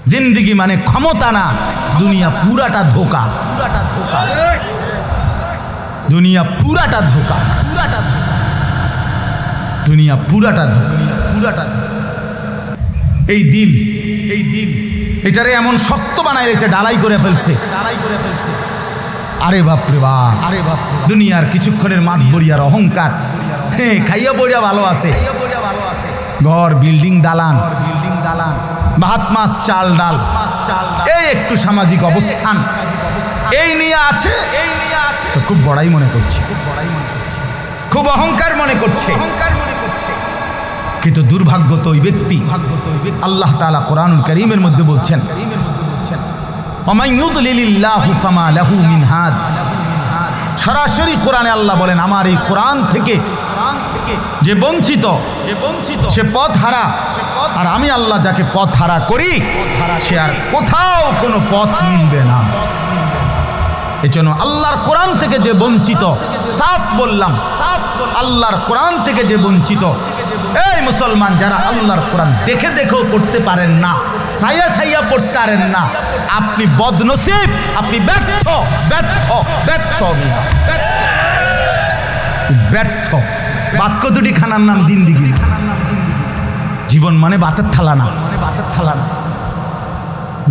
জিন্দিগি মানে ক্ষমতা না, দুনিয়া পুরাটা ধোকা। দুনিয়া পুরাটা ধোকা, দুনিয়া পুরাটা ধোকা। এই দিল এটারে এমন শক্ত বানাই রেখেছে, ডালাই করে ফেলছে। আরে বাপরে বাপ, দুনিয়ার কিছুক্ষণের মাতবরিয়ার অহংকার। হ্যাঁ, খাইয়া পড়িয়া ভালো আছে, ঘর বিল্ডিং দালান, ভাত মাছ চাল ডাল, এই একটু সামাজিক অবস্থান এই নিয়ে আছে, তো খুব বড়াই মনে করছে, খুব অহংকার মনে করছে। কিন্তু দুর্ভাগ্য তো ওই ব্যক্তি, আল্লাহ তাআলা কোরআনুল কারীমের মধ্যে বলছেন, ওয়ামান ইউদলিলিল্লাহু ফামা লাহু মিন হাদ। সরাসরি কোরআনে আল্লাহ বলেন, আমার এই কোরআন থেকে যে বঞ্চিত সে পথ হারা, আর আমি আল্লাহ যাকে পথ হারা করি সে আর কোথাও কোনো পথ মিলবে না। এজন্য আল্লাহর কোরআন থেকে যে বঞ্চিত, সাফ বললাম, আল্লাহর কোরআন থেকে যে বঞ্চিত, এই মুসলমান যারা আল্লাহর কোরআন দেখে দেখেও পড়তে পারেন না, ছাইয়া পড়তে পারেন না, আপনি বদনসিব, আপনি ব্যর্থ। বাত কতটি খানার নাম জিন্দিগি। জীবন মানে বাতের থালা না,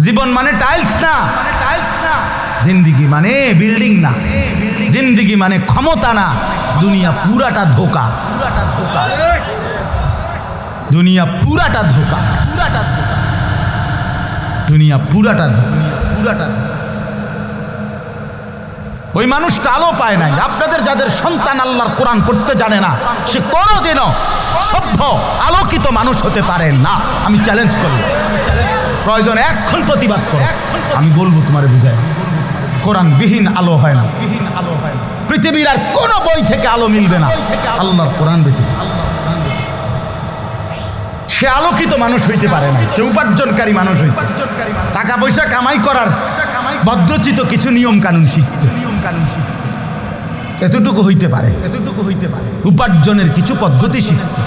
জীবন মানে টাইলস না, জিন্দিগি মানে বিল্ডিং না, জিন্দিগি মানে ক্ষমতা না, দুনিয়া পুরাটা ধোকা। দুনিয়া পুরাটা ধোকা, দুনিয়া পুরাটা ধোকা। ওই মানুষটা আলো পায় নাই। আপনাদের যাদের সন্তান আল্লাহর কোরআন পড়তে জানে না, সে কোনোদিনও সভ্য আলোকিত মানুষ হতে পারে না। আমি চ্যালেঞ্জ করি, প্রয়োজন এখন প্রতিবাদ করো। আমি বলবো তোমারে বুঝাই, কোরআন বিহীন আলো হয় না। পৃথিবীর আর কোন বই থেকে আলো মিলবে না, আল্লাহর কোরআন ব্যতীত। সে আলোকিত মানুষ হইতে পারে না, সে উপার্জনকারী মানুষ হইছে, টাকা পয়সা কামাই করার ভদ্রচিত কিছু নিয়ম কানুন শিখছে, এতটুকু হইতে পারে, উপার্জনের কিছু পদ্ধতি শিখছে,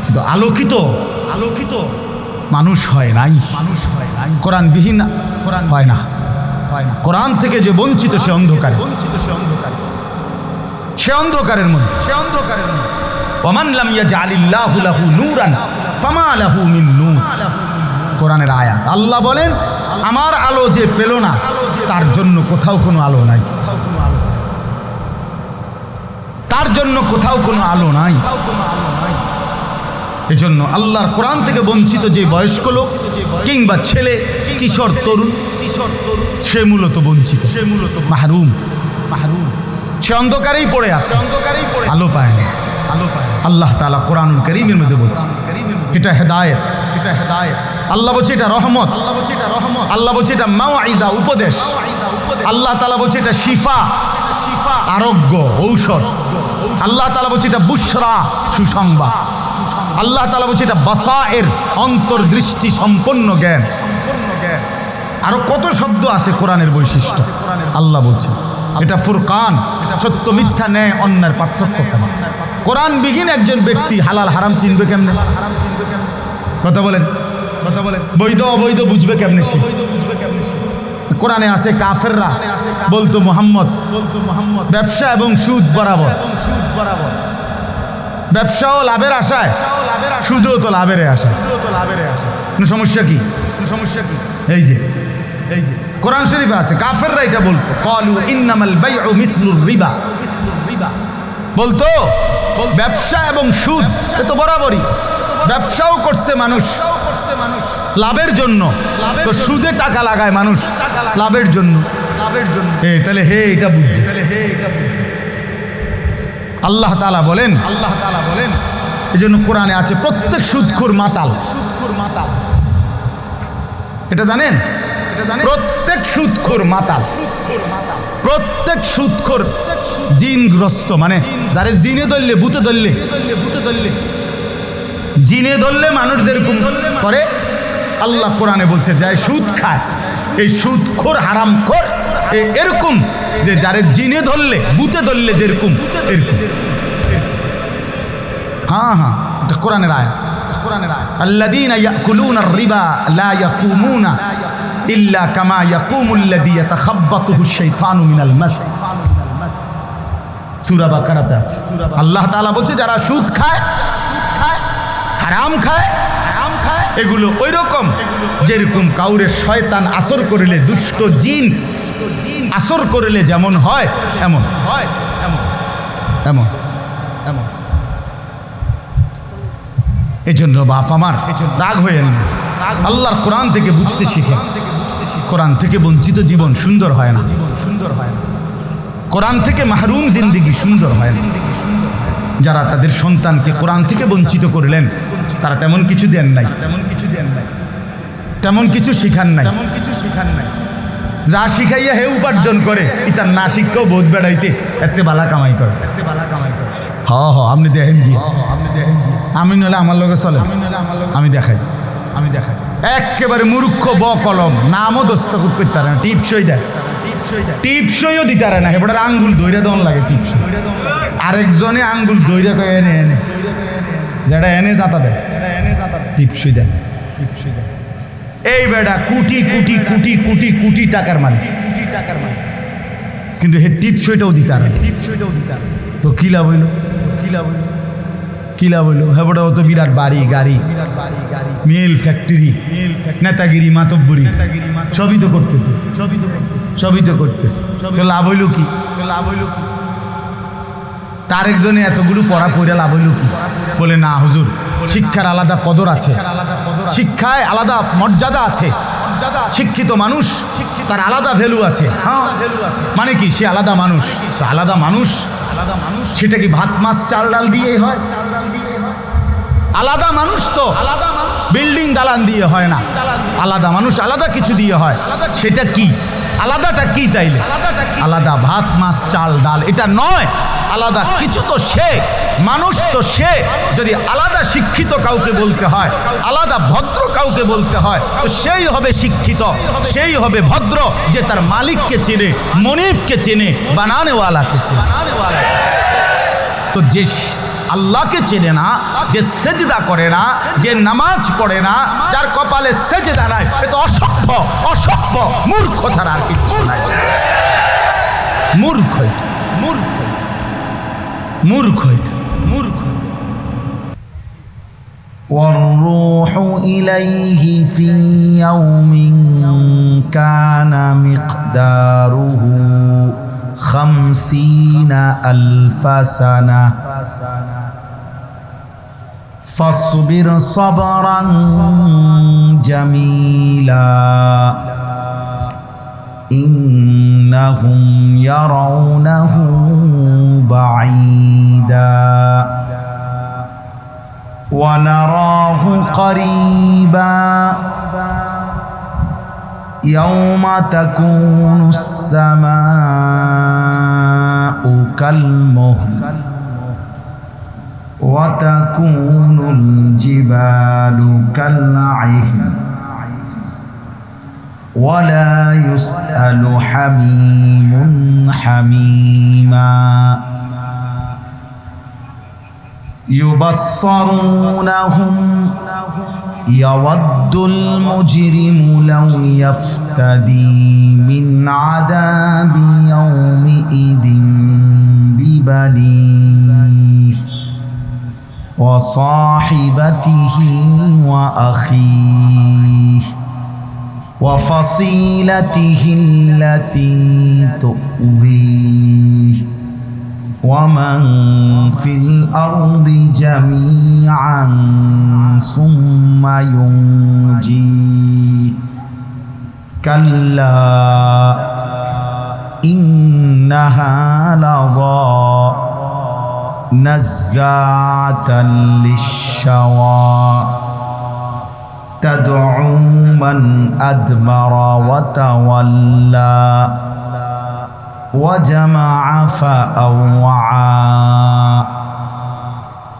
কিন্তু আলোকিত মানুষ হয় নাই। কোরআন বিহীন হয় না। কোরআন থেকে যে বঞ্চিত সে অন্ধকার, সে অন্ধকারের মধ্যে। ওয়ামান লাম ইয়াজআলিল্লাহু লাহু নূরান ফামা লাহু মিন নূর। কোরআনের আয়াত, আল্লাহ বলেন, আমার আলো যে পেল না তার জন্য কোথাও কোনো আলো নাই, তার জন্য কোথাও কোনো আলো নাই। এজন্য আল্লাহর কোরআন থেকে বঞ্চিত যে বয়স্ক লোক কিংবা ছেলে, কিশোর তরুণ, সে মূলত বঞ্চিত, সে মূলত মাহরুম। সে অন্ধকারেই পড়ে আছে, আলো পায় না। আল্লাহ তাআলা কোরআনুল কারীমের মধ্যে বলছে, এটা হেদায়েত, আল্লাহ বলছে এটা রহমত, আল্লাহ বলছে এটা মাওয়াইজা, উপদেশ। আল্লাহ তাআলা বলছে এটা শিফা, আরোগ্য, ঔষধ। আল্লাহ তাআলা বলছে এটা বুশরা, সুসংবাদ। আল্লাহ তাআলা বলছে এটা বাসায়ের, অন্তর্দৃষ্টি সম্পন্ন জ্ঞান। আরো কত শব্দ আছে কোরআনের বৈশিষ্ট্য। আল্লাহ বলছে এটা ফুরকান, সত্য মিথ্যা, ন্যায় অন্যায়ের পার্থক্য। কোরআন বিহীন একজন ব্যক্তি হালাল হারাম চিনবে কেমনে? কথা বলেন, বৈধ অবৈধ বুঝবে কেমনে সে? কোরআনে আছে কাফেররা বলতো মুহাম্মদ ব্যবসা এবং সুদ বরাবর। ব্যবসাও লাভের আশায়, সুদও তো লাভের আশায়। সমস্যা কি? এই যে কোরআন শরীফে আছে, কাফেররা এটা বলতো, ক্বালু ইন্নামাল বাইউ মিসলুর রিবা। বলতো ব্যবসা এবং সুদ এ তো বরাবরই। ব্যবসাও করছে মানুষ লাভের জন্য, তো সুদে টাকা লাগায় মানুষ লাভের জন্য। তাহলে হে এটা বুঝছে। আল্লাহ তাআলা বলেন, এজন্য কোরআনে আছে প্রত্যেক সুদখোর মাতাল। এটা জানেন? প্রত্যেক সুদখোর মাতাল, প্রত্যেক সুদখোর জিনগ্রস্ত, মানে যারে জিনে ধরলে, ভূতে ধরলে, জিনে ধরলে মানুষ যেরকম করে, আল্লাহ কোরআনে বলছে যাই সুদ খায়, এই সুদখোর হারামখোর এরকম, যে যারে জিনে ধরলে, ভূতে ধরলে যেরকম, এরকম। হ্যাঁ, এটা কোরআনের আয়াত। আল্লাযীনা ইয়াকুলুনার রিবা লা ইয়াকুমুনা ইল্লা কামা ইয়াকুমুল্লাযী ইয়াতাখাব্বাতুহু শাইতানু মিনাল মাস। সূরা বাকারাতে আছে। আল্লাহ তাআলা বলছে যারা সুদ খায়, হারাম খায়, এগুলো ওই রকম যেরকম কাউরে শয়তান আসর করিলে, দুষ্ট জিন আসর করিলে যেমন হয় এমন হয়, এমন। এজন্য বাপ আমার রাগ হয়ে না, আল্লাহর কোরআন থেকে বুঝতে শিখে। কোরআন থেকে বঞ্চিত জীবন সুন্দর হয় না, কোরআন থেকে মাহরুম জিন্দেগি সুন্দর হয় না। যারা তাদের সন্তানকে কোরআন থেকে বঞ্চিত করলেন তারা তেমন কিছু দেন নাই, তেমন কিছু শিখান নাই। যা শিখাইয়া হে উপার্জন করে ইতার না শিক্ষাও বোধ বেড়াইতে এতে বালা কামাই করে। আপনি দেখেন দিয়ে, আমি নলে আমার লগে চলে, আমি দেখাই। একেবারে মূর্খ ব কলম, নামও দস্তখত করতে পারে না, টিপসই দেয়, টিপসইও দিতে পারে না। হেপটার আঙ্গুল দইরা দন লাগে টিপসই, আরেকজনে আঙ্গুল দইরা কয়ে এনে যেটা এনে দাতা দেয়, টিপসই দেয়। এই বেটা কোটি কোটি কোটি কোটি কোটি টাকার মালিক, কিন্তু হে টিপসইটাও দিতে পারে, তো কি লাভ হইল? হেবটা অত বিরাট বাড়ি গাড়ি, মিল ফ্যাক্টরি, নেতাগিরি মাতব্বরি সবই তো করতেছে, তো লাভ হইল কি? তার একজনে এতগুলো পড়া পড়া লাভ হইল কি? বলে না হুজুর, শিক্ষার আলাদা কদর আছে, শিক্ষায় আলাদা মর্যাদা আছে, শিক্ষিত মানুষ তার আলাদা ভ্যালু আছে। হ্যাঁ, মানে কি? সে আলাদা মানুষ। আলাদা মানুষ সেটা কি ভাত মাছ চাল ডাল দিয়েই হয়? আলাদা মানুষ তো বিল্ডিং দালান দিয়ে হয় না, আলাদা মানুষ আলাদা কিছু দিয়ে হয়। সেটা কি? আলাদাটা কি তাইলে? আলাদা ভাত মাছ চাল ডাল এটা নয়, আলাদা কিছু তো সে মানুষ, তো সে যদি আলাদা শিক্ষিত কাউকে বলতে হয়, আলাদা ভদ্র কাউকে বলতে হয়, তো সেই হবে শিক্ষিত, সেই হবে ভদ্র, যে তার মালিককে চেনে, মনিবকে চেনে, বানানেওয়ালাকে চেনে। তো যে আল্লাহকে চেনে না, যে সেজদা করে না, যে নামাজ পড়ে না, যার কপালে সেজদা নাই, এ তো অসভ্য মূর্খ ছাড়া আর কিছু নাই। মূর্খ। والروح إليه في يوم كان مقداره 50,000 سنة فاصبر صبرا جميلا إنهم يرونه بعيدا ونراه قريبا يوم تكون السماء كالمهل وتكون الجبال كالعهن ولا يسأل حميم حميما يبصرونهم يود المجرم لو يفتدي من عذاب يومئذ ببنيه وصاحبته وأخيه وفصيلته التي تؤويه ومن في الأرض جميعا ثم ينجيه كلا إنها لظى نزاعة للشوى تدعو من أدبر وتولى وجمع فأوعى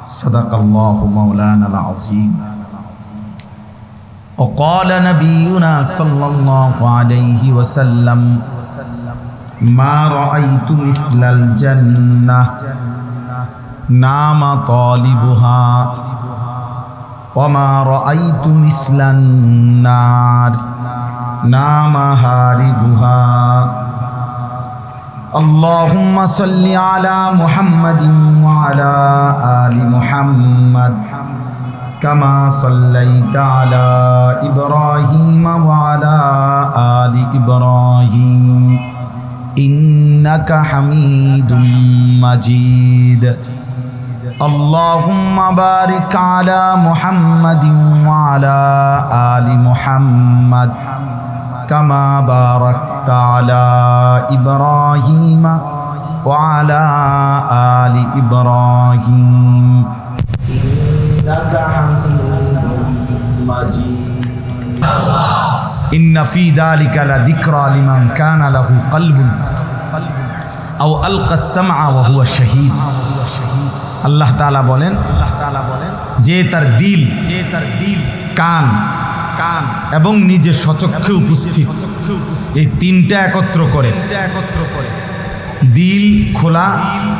صدق الله مولانا العظيم وقال نبينا صلى الله عليه وسلم ما رأيت مثل الجنة نام طالبها وما رأيت مثل النار نام هاربها اللهم صل على محمد وعلى آل محمد كما صليت على إبراهيم وعلى آل إبراهيم إنك حميد مجيد اللهم بارك على محمد وعلى آل محمد كما باركت على إبراهيم وعلى آل إبراهيم إنك حميد مجيد إن في ذلك لذكرى لمن كان له قلب أو ألقى السمع وهو شهيد আল্লাহ তাআলা বলেন যে তার দিল কান এবং নিজে সচক্ষে উপস্থিত এই তিনটা একত্র করে দিল খোলা,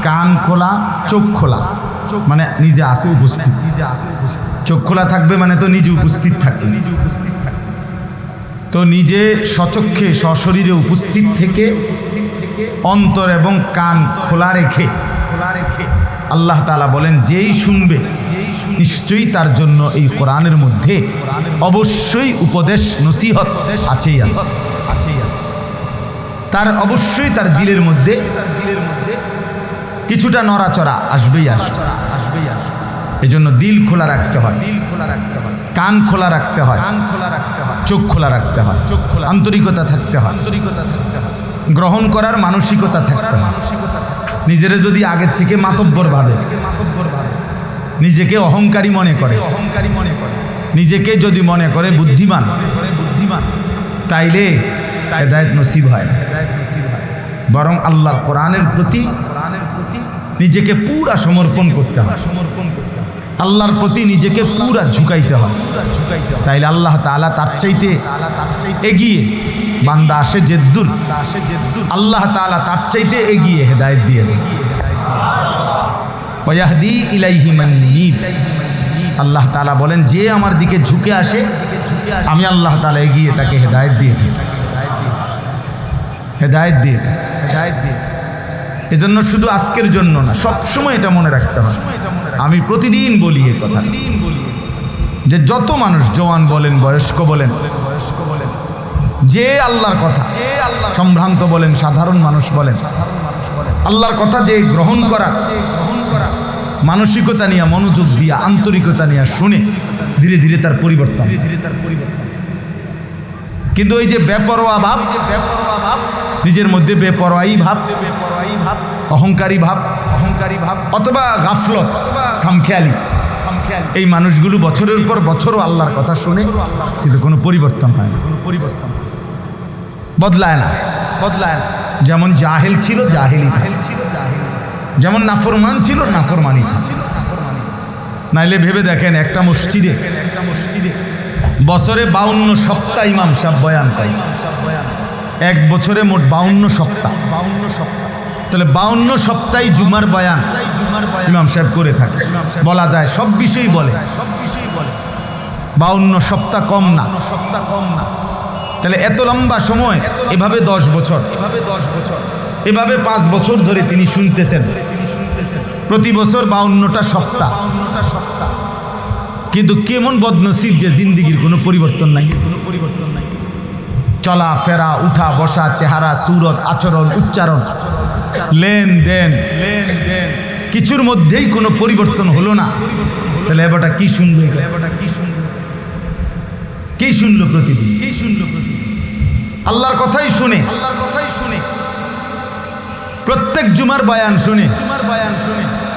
কান খোলা, চোখ খোলা, মানে নিজে আসে উপস্থিত। চোখ খোলা থাকবে মানে তো নিজে উপস্থিত থাকবে, তো নিজে সচক্ষে সশরীরে উপস্থিত থেকে অন্তর এবং কান খোলা রেখে আল্লাহ তাআলা বলেন যেই শুনবে নিশ্চয়ই তার জন্য এই কোরআনের মধ্যে অবশ্যই উপদেশ নসিহত আছেই আছে। তার অবশ্যই তার দিলের মধ্যে কিছুটা নড়াচড়া আসবেই আসবে। এই জন্য দিল খোলা রাখতে হয়, কান খোলা রাখতে হয়, চোখ খোলা রাখতে হয়, আন্তরিকতা থাকতে হয়, গ্রহণ করার মানসিকতা থাকতে হয়। নিজেরে যদি আগের থেকে মাতব্বর ভাবে, নিজেকে অহংকারী মনে করে, নিজেকে যদি মনে করে বুদ্ধিমান, তাইলে হেদায়েত নসিব হয় না। বরং আল্লাহর কোরআনের প্রতি নিজেকে পুরা সমর্পণ করতে হয়, আল্লাহর প্রতি নিজেকে পুরা ঝুঁকাইতে হয়। তাইলে আল্লাহ তাআলা তার চাইতে এগিয়ে বান্দা আসে যেদ্দুর, আল্লাহ তাআলা তার চাইতে এগিয়ে হেদায়েত দিয়ে দেন। ওয়াহদি ইলাইহি মান ইউনীব, আল্লাহ তাআলা বলেন যে আমার দিকে ঝুঁকে আসে আমি আল্লাহ তাআলা এগিয়ে তাকে হেদায়েত দিয়ে থাকি, হেদায়েত দিয়ে থাকি। এজন্য শুধু আজকের জন্য না, সবসময় এটা মনে রাখতে হবে। আমি প্রতিদিন বলি এই কথা যে যত মানুষ জওয়ান বলেন, বয়স্ক বলেন, যে আল্লাহর কথা সম্ভ্রান্ত বলেন, সাধারণ মানুষ বলেন, আল্লাহর কথা যে গ্রহণ করা মানসিকতা নিয়ে, মনোযোগ দিয়া, আন্তরিকতা নিয়ে শুনে ধীরে ধীরে তার পরিবর্তন। কিন্তু ওই যে বেপরোয়া ভাব, নিজের মধ্যে বেপরোয়াই ভাব, অহংকারী ভাব অথবা গাফলত, খামখেয়ালি, এই মানুষগুলো বছরের পর বছরও আল্লাহর কথা শুনে কিন্তু কোনো পরিবর্তন হয় না, বদলায় না। যেমন জাহেল ছিল জাহেলি, যেমন নাফরমান ছিল নাফরমানি। নাইলে ভেবে দেখেন একটা মসজিদে বছরে 52 সপ্তাহ ইমাম সাহেব বয়ান পাই, এক বছরে মোট 52 সপ্তাহ। তাহলে 52 সপ্তাহে জুমার বয়ান ইমাম সাহেব করে থাকে, বলা যায় সব বিষয়ই বলে। 52 সপ্তাহ কম না। তাহলে এত লম্বা সময়, এভাবে 10 বছর, এভাবে 5 বছর ধরে তিনি শুনতেছেন, প্রতি বছর 52টা সপ্তাহ। কিন্তু কেমন বদনসিব যে জিন্দিগির কোনো পরিবর্তন নাই। চলা ফেরা, উঠা বসা, চেহারা, সুরত, আচরণ, উচ্চারণ, লেনদেন, কিছুর মধ্যেই কোনো পরিবর্তন হলো না। তাহলে এবারটা কি শুনলো? কি শুনলো প্রতিদিন? আল্লাহর কথাই শুনে, প্রত্যেক জুমার বয়ান শুনে,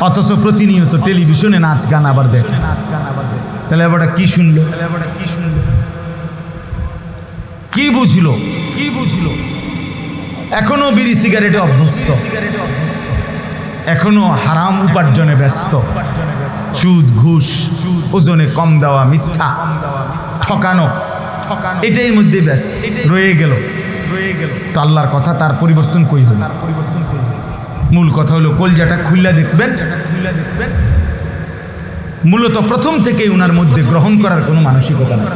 অথচ প্রতিনিয়ত টেলিভিশনে নাচ গান আবার দেখে। তাহলে এবারটা কি শুনলো? কি বুঝলো? এখনো বিড়ি সিগারেটে অভ্যস্ত, এখনো হারাম উপার্জনে ব্যস্ত, সুদ ঘুষ, ওজনে কম দেওয়া, মিথ্যা, ঠকানো, এটাই মধ্যে ব্যস্ত রয়ে গেল। তো আল্লাহর কথা তার পরিবর্তন কই হলো? মূল কথা হলো কলজাটা খুললা দেখবেন, মূলত প্রথম থেকেই উনার মধ্যে গ্রহণ করার কোনো মানসিকতা নেই।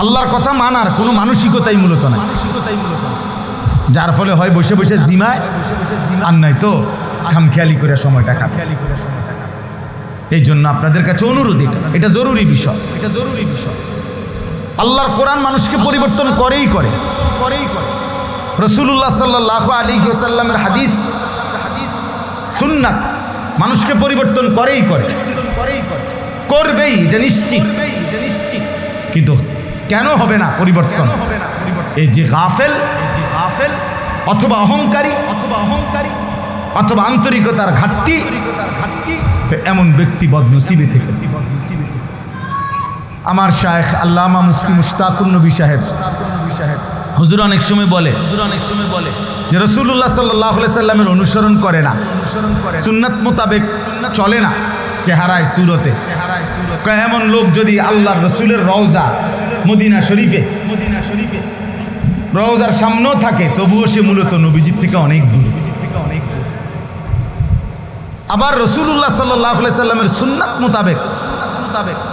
আল্লাহর কথা মানার কোনো মানসিকতাই মূলত নাই, যার ফলে হয় বসে বসে জিমায়, আর নাই তো খামখেয়ালি করে সময়টা কাটে। এই জন্য আপনাদের কাছে অনুরোধ, এটা জরুরি বিষয়, এটা জরুরি বিষয়। আল্লাহর কোরআন মানুষকে পরিবর্তন করেই করে। রাসূলুল্লাহ সাল্লাল্লাহু আলাইহি ওয়াসাল্লামের হাদিস সুন্নাত মানুষকে পরিবর্তন করেই করে, করবেই, এটা নিশ্চিত। কিন্তু কেন হবে না পরিবর্তন? এই যে গাফেল অথবা অহংকারী অথবা আন্তরিকতার ঘাটতি, এমন ব্যক্তি বদনসিবে থেকেছে। আমার শায়েখ আল্লামা মুফতি মুশতাকুন নবী সাহেব হুজুর অনেক সময় বলে যে রাসূলুল্লাহ সাল্লাল্লাহু আলাইহি সাল্লামের অনুসরণ করে না, সুন্নাত মোতাবেক চলে না, চেহারায় সুরতে। এমন লোক যদি আল্লাহর রসুলের রওজা মদিনা শরীফে রওজার সামনেও থাকে, তবুও সে মূলত নবীজির থেকে অনেক দূর। আবার রাসূলুল্লাহ সাল্লাল্লাহু আলাইহি সাল্লামের সুন্নাত মোতাবেক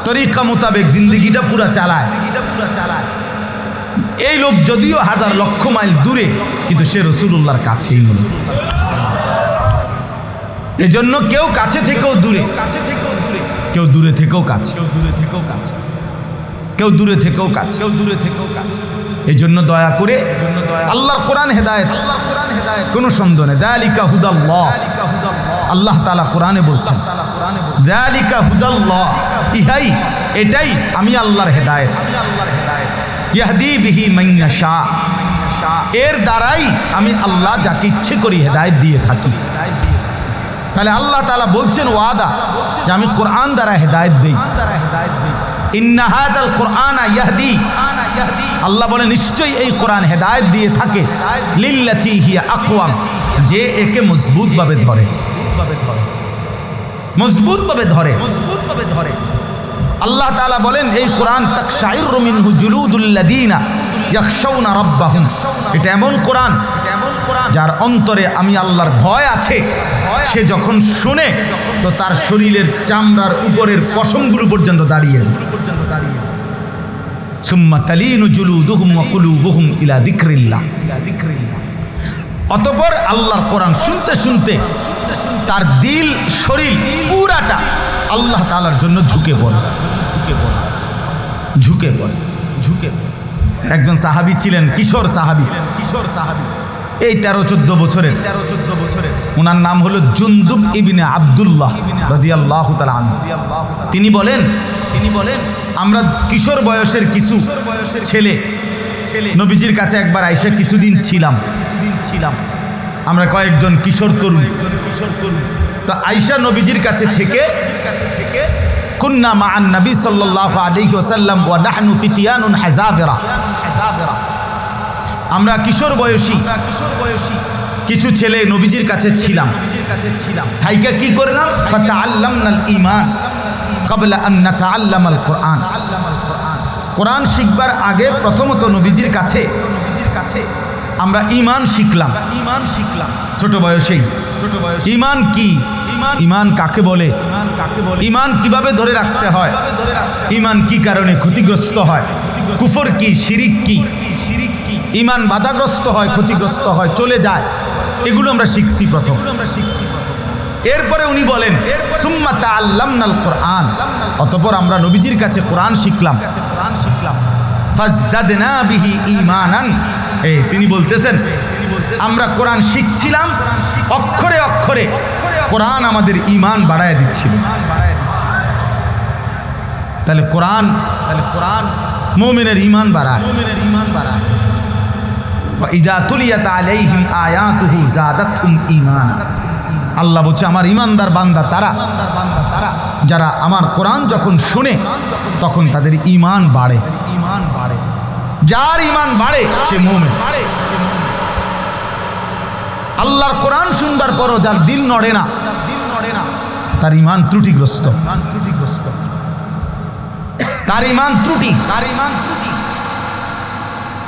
তরিকা মোতাবেক জিন্দেগিটা পুরা চালায়। এই লোক যদিও হাজার লক্ষ মাইল দূরে, কিন্তু সে রাসূলুল্লাহর কাছেই মূলত। এজন্য কেউ কাছে থেকেও দূরে, কেউ দূরে থেকেও কাছে, কেউ দূরে থেকেও কাছে। এই জন্য দয়া করে আল্লাহর কোরআন হেদায়েত, কোনো সন্দেহ নেই। যালিকা হুদাল্লাহ, আল্লাহ তাআলা কোরআনে বলছেন, যালিকা হুদাল্লাহ, ইহাই, এটাই আমি আল্লাহর হেদায়েত। ইয়াহদি বিহি মান ইয়াশা, এর দ্বারাই আমি আল্লাহ যাকে ইচ্ছে করি হেদায়েত দিয়ে থাকি। তাহলে আল্লাহ তাআলা বলছেন ওয়াদা যে আমি কোরআন দ্বারা হেদায়েত দেই। ইন্না হাযাল কুরআনা ইয়াহদি, আল্লাহ বলে নিশ্চয়ই এই কোরআন হেদায়েত দিয়ে থাকে লিল্লাতি হিয়া আকওয়াম, যে একে মজবুতভাবে ধরে, মজবুতভাবে ধরে। আল্লাহ তাআলা বলেন এই কোরআন তাকশাইরু মিনহু জুলুদুল্লাযিনা ইয়াখশাউনা রাব্বাহুম, এটা এমন কোরআন যার অন্তরে আমি আল্লাহর ভয় আছে। সে যখন শুনে তো তার শরীরের চামড়ার উপরের পশমগুলো পর্যন্ত দাঁড়িয়ে যায়। সুম্মা তালিনু জুলুদুহুম ওয়া কুলুবুহুম ইলা যিকরিল্লাহ, অতঃপর আল্লাহর কোরআন শুনতে শুনতে তার দিল শরীর পুরাটা আল্লাহ তাআলার জন্য ঝুঁকে পড়ে। একজন সাহাবী ছিলেন, কিশোর সাহাবী, এই 13-14 বছরের। ওনার নাম হলো জুনদুব ইবনে আব্দুল্লাহ রাদিয়াল্লাহু তাআলা আনহু। তিনি বলেন আমরা কিশোর বয়সের কিছু ছেলে নবীজির কাছে একবার আইসা কিছুদিন ছিলাম। আমরা কয়েকজন কিশোর তরুণ তো আইসা নবীজির কাছে থেকে কুন্না মা'আন নবী সাল্লাল্লাহু আলাইহি ওয়াসাল্লাম ওয়া নাহনু ফিতিয়ানুন হাযাবিরা, আমরা কিশোর বয়সী কিছু ছেলে নবীজির কাছে ছিলাম। থাইকা কি করলাম? ফাতাআল্লামনাল ঈমান ক্বাবলা আন নাতাআল্লামাল কুরআন, কোরআন শিখবার আগে প্রথমত নবীজির কাছে আমরা ঈমান শিখলাম। ছোট বয়সেই। ঈমান কি? ঈমান কাকে বলে? ঈমান কিভাবে ধরে রাখতে হয়? ঈমান কি কারণে ক্ষতিগ্রস্ত হয়? কুফর কি, শিরিক কি? ঈমান বাধাগ্রস্ত হয়, ক্ষতিগ্রস্ত হয়, চলে যায়, এগুলো আমরা শিখছি প্রথম। এরপরে উনি বলেন সুম্মা তাআল্লামনাল কুরআন, অতঃপর আমরা নবীজির কাছে কোরআন শিখলাম। ফাজদাদনা বিহি ঈমানান, তিনি বলতেছেন আমরা কোরআন শিখছিলাম, অক্ষরে অক্ষরে কোরআন আমাদের ঈমান বাড়ায় দিচ্ছিল। তাহলে কোরআন মুমিনের ঈমান বাড়ায়। ইযা তুলিয়াত আলাইহিম আয়াতুহু যাদাতহুম ঈমানা, আল্লাহ বলছে আমার ঈমানদার বান্দা তারা যারা আমার কোরআন যখন শুনে তখন তাদের ঈমান বাড়ে। যার ঈমান বাড়ে সে মুমিন। আল্লাহর কোরআন শুনবার পরও যার দিল নড়ে না তার ঈমান ত্রুটিগ্রস্ত, তার ঈমান ত্রুটি।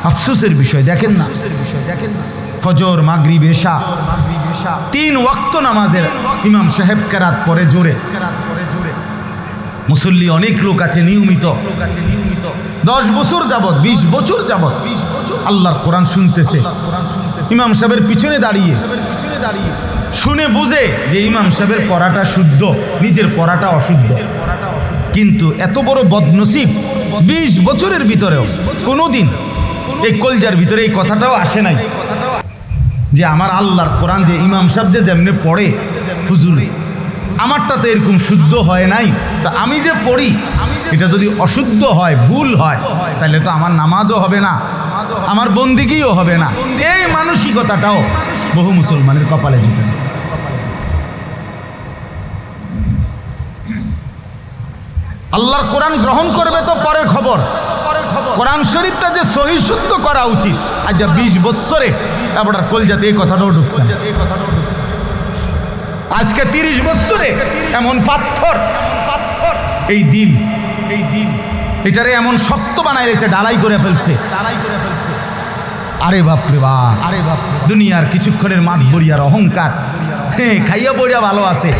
আফসোসের বিষয় দেখেন না, ফজর, মাগরিব, এশা, 3 ওয়াক্ত নামাজের ইমাম সাহেব কেরাত পরে জোরে। মুসল্লি অনেক লোক আছে নিয়মিত, 10 বছর যাবত, 20 বছর যাবত আল্লাহর কোরআন শুনতেছে। ইমাম সাহেবের পিছনে দাঁড়িয়ে শুনে বুঝে যে ইমাম সাহেবের পড়াটা শুদ্ধ, নিজের পড়াটা অশুদ্ধ। কিন্তু এত বড় বদনসিব 20 বছরের ভিতরেও কোনোদিন এই কলজার ভিতরে এই কথাটাও আসে নাই যে আমার আল্লাহর কোরআন যে ইমাম সাহেব যে যেমনি পড়ে, হুজুর আমারটা তো এরকম শুদ্ধ হয় নাই, তা আমি যে পড়ি এটা যদি অশুদ্ধ হয়, ভুল হয়, তাহলে তো আমার নামাজও হবে না, আমার বন্দিগিও হবে না। এই মানসিকতাটাও বহু মুসলমানের কপালে জুটেছে। আল্লাহর কোরআন গ্রহণ করবে তো পরের খবর, কোরআন শরীফটা যে সহি শুদ্ধ করা উচিত। আজ 20 বছরে আপনার কলজাতে এই কথাটাও ঢুকছে। আজকে 30 বছরে এমন পাথর এই দিল এটারে এমন শক্ত বানাই রেখেছে, ডালাই করে ফেলছে। আরে বাপরে বাপ, দুনিয়ার কিছুক্ষণের মাতবরিয়ার অহংকার, হ্যাঁ খাইয়া পড়িয়া ভালো আছে,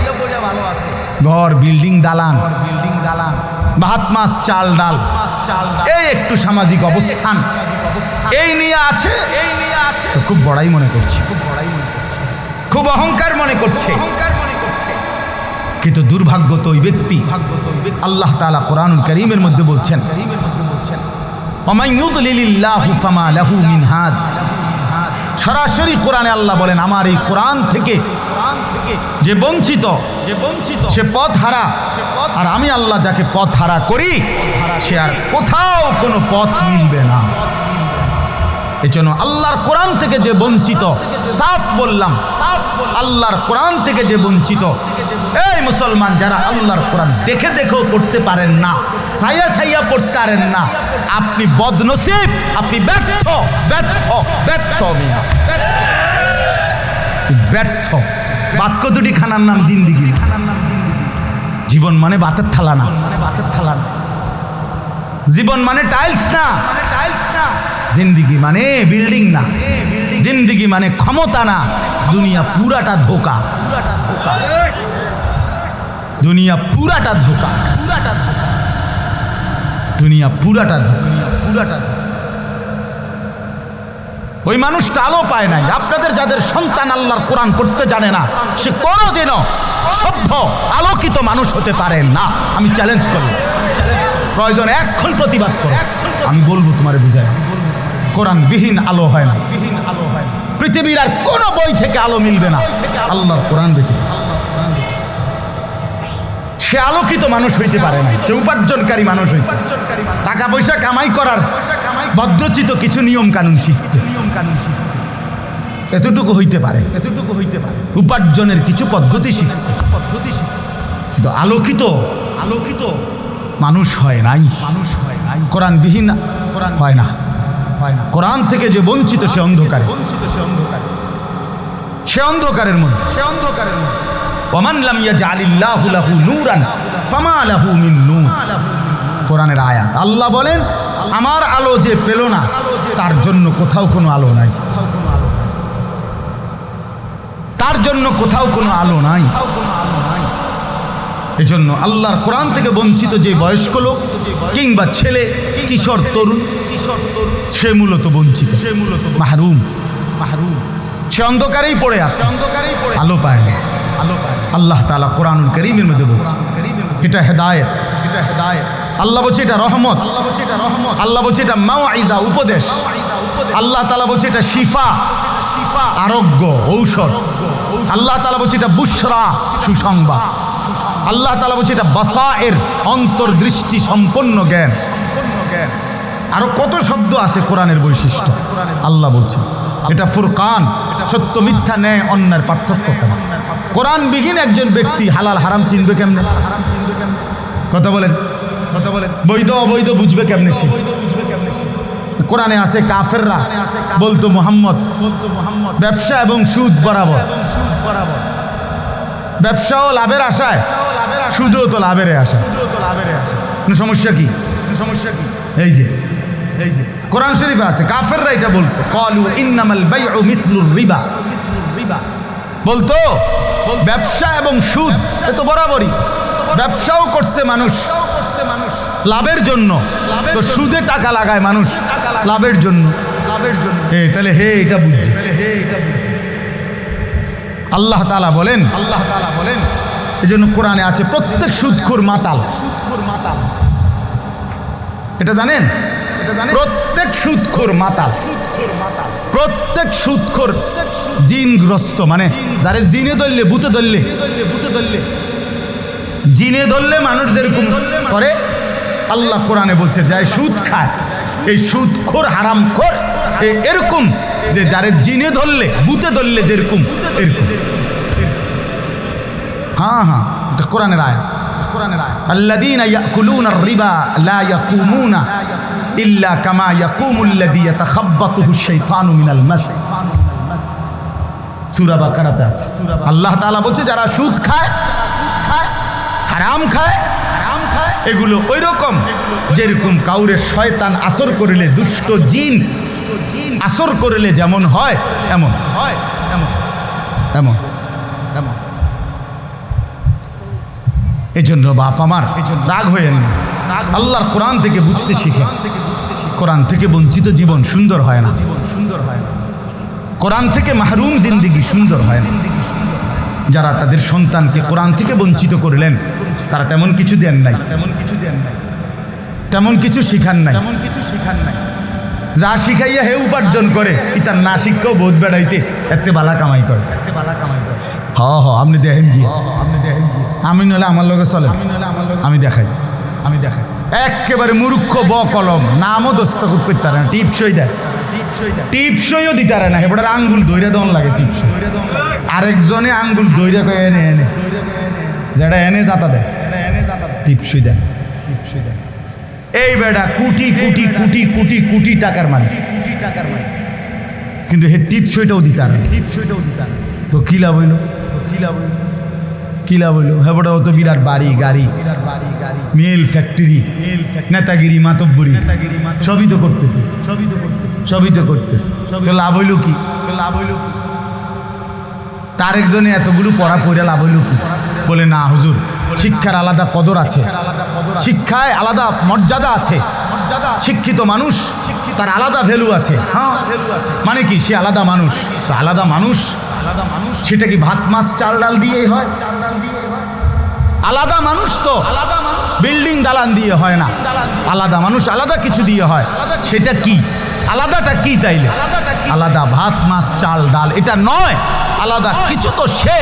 ঘর বিল্ডিং দালান, ভাত মাছ চাল ডাল, এই একটু সামাজিক অবস্থান এই নিয়ে আছে, তো খুব বড়াই মনে করছে, খুব অহংকার মনে করছে। কিন্তু দুর্ভাগ্য তো ওই ব্যক্তি, আল্লাহ তাআলা কোরআনুল কারীমের মধ্যে বলছেন, ওয়ামান ইউদলিলিল্লাহু ফামা লাহু মিন হাদ। সরাসরি কোরআনে আল্লাহ বলেন আমার এই কোরআন থেকে যে বঞ্চিত সে পথ হারা, আর আমি আল্লাহ যাকে পথ হারা করি সে আর কোথাও কোনো পথ মিলবে না। এজন্য আল্লাহর কোরআন থেকে যে বঞ্চিত, সাফ বললাম, আল্লাহর কোরআন থেকে যে বঞ্চিত, এই মুসলমান যারা আল্লাহর কোরআন দেখে দেখেও পড়তে পারেন না, ছাইয়া পড়তে পারেন না, আপনি বদনসিব, আপনি ব্যর্থ। বাত কতটি খানার নাম জিন্দিগি। জীবন মানে বাতের থালা না, জীবন মানে টাইলস না, জিন্দিগি মানে বিল্ডিং না, জিন্দিগি মানে ক্ষমতা না। দুনিয়া পুরাটা ধোকা, দুনিয়া পুরাটা ধোকা, দুনিয়া পুরাটা ধোকা। ওই মানুষটা আলো পায় নাই। আপনাদের যাদের সন্তান আল্লাহর কোরআন পড়তে জানে না, সে কোনোদিনও সভ্য আলোকিত মানুষ হতে পারে না। আমি চ্যালেঞ্জ করি, প্রয়োজন এখন প্রতিবাদ করো। আমি বলবো তোমারে বুঝায়, কোরআন বিহীন আলো হয় না। পৃথিবীর আর কোন বই থেকে আলো মিলবে না আল্লাহর কোরআন ব্যতীত। সে আলোকিত মানুষ হইতে পারে না, সে উপার্জনকারী মানুষ হইছে, টাকা পয়সা কামাই করার ভদ্রচিত কিছু নিয়ম কানুন শিখছে, এতটুকু হইতে পারে, উপার্জনের কিছু পদ্ধতি শিখছে, কিন্তু আলোকিত মানুষ হয় নাই। কোরআন বিহীন হয় না। কোরআন থেকে যে বঞ্চিত সে অন্ধকারে, সে অন্ধকারের মধ্যে। ওয়ামান লাম ইয়াজআলিল্লাহু লাহু নূরান ফামা লাহু মিন নূর। কোরআনের আয়াত, আল্লাহ বলেন আমার আলো যে পেল না তার জন্য কোথাও কোনো আলো নাই, তার জন্য কোথাও কোনো আলো নাই। এজন্য আল্লাহর কোরআন থেকে বঞ্চিত যে বয়স্ক লোক কিংবা ছেলে, কিশোর, তরুণ, সে মূলত বঞ্চিত, মাহরুম। সে অন্ধকারেই পড়ে আছে, আলো পায় না। আল্লাহ তাআলা কোরআনুল কারীমের মধ্যে বলছে এটা হেদায়েত, আল্লাহ বলছে এটা রহমত, আল্লাহ বলছে এটা মাওয়াইজা, উপদেশ। আল্লাহ তাআলা বলছে এটা শিফা, আরোগ্য, ঔষধ। আল্লাহ তাআলা বলছে এটা বুশরা, সুসংবাদ। আল্লাহ তাআলা বলছে এটা বাসায়ের, অন্তর্দৃষ্টি সম্পন্ন জ্ঞান। আরো কত শব্দ আছে কোরআনের বৈশিষ্ট্য। আল্লাহ বলছে এটা ফুরকান, সত্য মিথ্যা, ন্যায় অন্যায়ের পার্থক্য। কোরআন বিহীন একজন ব্যক্তি হালাল হারাম চিনবে কেমনে? কথা বলেন, বৈধ অবৈধ বুঝবে কেমনে? সে কোরআনে আছে কাফেররা বলতো মুহাম্মদ ব্যবসা এবং সুদ বরাবর। ব্যবসাও লাভের আশায়, সুদও তো লাভের আশায়। সমস্যা কি? এই যে কোরআন শরীফে আছে, কাফেররা এটা বলতো, ক্বালু ইন্নামাল বাইউ মিসলুর রিবা, বলতো ব্যবসা এবং সুদ এ তো বরাবরই। ব্যবসাও করছে মানুষ লাভের জন্য, তো সুদে টাকা লাগায় মানুষ লাভের জন্য। তাহলে হে এটা বুঝছি। আল্লাহ তাআলা বলেন এই জন্য কোরআনে আছে প্রত্যেক সুদখোর মাতাল। এটা জানেন? প্রত্যেক সুদখোর মাতাল, প্রত্যেক সুদখোর জিনগ্রস্ত, মানে যারে জিনে ধরলে ভূতে ধরলে, জিনে ধরলে মানুষ যেরকম করে আল্লাহ কোরআনে বলছে যাই সুদ খায় এই সুদখোর হারামখোর এরকম, যে যারে জিনে ধরলে ভূতে ধরলে যেরকম এরকম। হ্যাঁ, এটা কোরআনের আয়াত। আল্লাযীনা ইয়াকুলুনা আর-রিবা লা ইয়াকুমুনা ইল্লা কামা ইয়াকুমুল্লাযী ইয়াতাখাব্বাতুহু আশ-শাইতানু মিনাল মাস। সূরা বাকারাতে আছে। আল্লাহ তাআলা বলছে যারা সুদ খায়, হারাম খায়, এগুলো ওই রকম যেরকম কাউরে শয়তান আসর করিলে, দুষ্ট জিন আসর করিলে যেমন হয় এমন। এজন্য বাপ আমার রাগ হয়ে না, আল্লাহর কোরআন থেকে বুঝতে শিখে। কোরআন থেকে বঞ্চিত জীবন সুন্দর হয় না, কোরআন থেকে মাহরুম জিন্দেগি সুন্দর হয় না। যারা তাদের সন্তানকে কোরআন থেকে বঞ্চিত করলেন তারা তেমন কিছু দেন নাই, তেমন কিছু শিখান নাই। যা শিখাইয়া হে উপার্জন করে ইতার না শিক্ষাও বোধ বেড়াইতে এতে বালা কামাই করে। আপনি দেখেন গিয়ে, আমি নলে আমার লগে চলে, আমি দেখাই একেবারে মূর্খ ব কলম, নামও দস্তখত করতে পারে না, টিপসই দেয়, টিপসইও দিতে পারে না। হেবটার আঙ্গুল দইরা দন লাগে টিপসই, আরেকজনে আঙ্গুল দইরা কয়ে এনে যেটা এনে দাতা দেয়, টিপসই দেয়। এই বেটা কোটি কোটি কোটি কোটি কোটি টাকার মালিক, কিন্তু হে টিপসইটাও দিতে পারে, তো কি লাভ হইল? হেবটা তো বিরাট বাড়ি গাড়ি, মিল ফ্যাক্টরি, নেতাগিরি মাতব্বরি সবই তো করতেছে, তো লাভ হইল কি? তার একজনে এতগুলো পড়া পড়ে লাভ হইল কি? বলে না হুজুর, শিক্ষার আলাদা কদর আছে, শিক্ষায় আলাদা মর্যাদা আছে, শিক্ষিত মানুষ তার আলাদা ভ্যালু আছে। হ্যাঁ, মানে কি সে আলাদা মানুষ, সেটা কি ভাত মাছ চাল ডাল দিয়েই হয়? আলাদা মানুষ তো বিল্ডিং দালান দিয়ে হয় না, আলাদা মানুষ আলাদা কিছু দিয়ে হয়। সেটা কি? আলাদাটা কি তাইলে? আলাদা ভাত মাছ চাল ডাল এটা নয়, আলাদা কিছু তো সে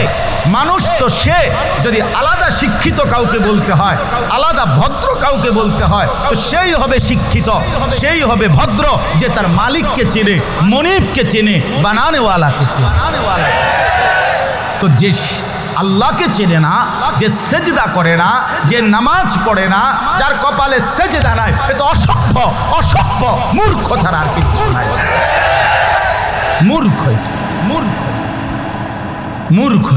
মানুষ, তো সে যদি আলাদা শিক্ষিত কাউকে বলতে হয়, আলাদা ভদ্র কাউকে বলতে হয়, তো সেই হবে শিক্ষিত, সেই হবে ভদ্র, যে তার মালিককে চেনে, মনিবকে চেনে, বানানেওয়ালাকে চেনে। তো যে আল্লাহকে চেনে না, যে সেজদা করে না, যে নামাজ পড়ে না, যার কপালে সেজদা নাই, এ তো অসভ্য মূর্খ ছাড়া আর কিছু নাই। মূর্খ